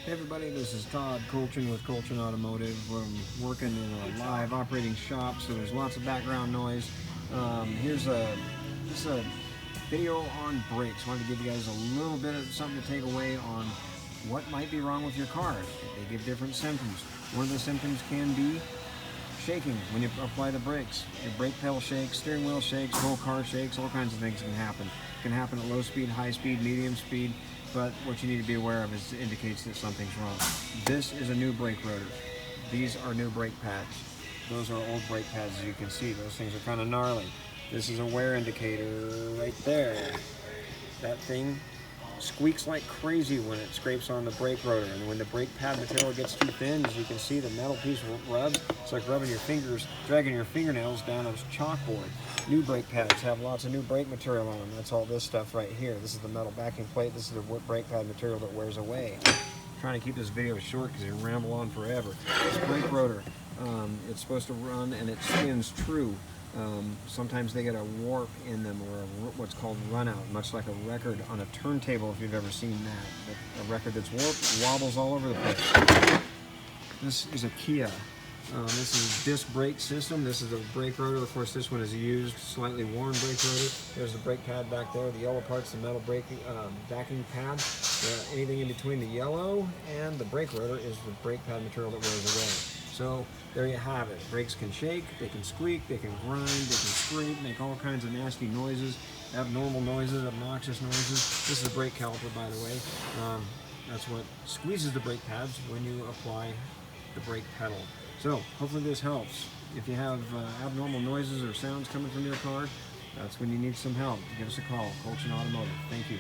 Hey everybody, this is Todd Colchin with Colchin Automotive. I'm working in a live operating shop, so there's lots of background noise. Here's a video on brakes. I wanted to give you guys a little bit of something to take away on what might be wrong with your car. They give different symptoms. One of the symptoms can be shaking when you apply the brakes. Your brake pedal shakes, steering wheel shakes, whole car shakes, all kinds of things can happen. It can happen at low speed, high speed, medium speed. But what you need to be aware of is it indicates that something's wrong. This is a new brake rotor. These are new brake pads. Those are old brake pads, as you can see. Those things are kind of gnarly. This is a wear indicator right there. That thing squeaks like crazy when it scrapes on the brake rotor, and when the brake pad material gets too thin, as you can see, the metal piece rubs. It's like rubbing your fingers, dragging your fingernails down a chalkboard. New brake pads have lots of new brake material on them. That's all this stuff right here. This is the metal backing plate. This is the brake pad material that wears away. I'm trying to keep this video short because it'll ramble on forever. This brake rotor, it's supposed to run and it spins true. Sometimes they get a warp in them, or what's called run out, much like a record on a turntable, if you've ever seen that. A record that's warped wobbles all over the place. This is a Kia. This is a disc brake system. This is a brake rotor. Of course, this one is a used, slightly worn brake rotor. There's the brake pad back there. The yellow part's the metal backing pad. Anything in between the yellow and the brake rotor is the brake pad material that wears away. So there you have it. Brakes can shake, they can squeak, they can grind, they can scrape, make all kinds of nasty noises, abnormal noises, obnoxious noises. This is a brake caliper, by the way. That's what squeezes the brake pads when you apply the brake pedal. So hopefully this helps. If you have abnormal noises or sounds coming from your car, that's when you need some help. Give us a call, Colchin Automotive. Thank you.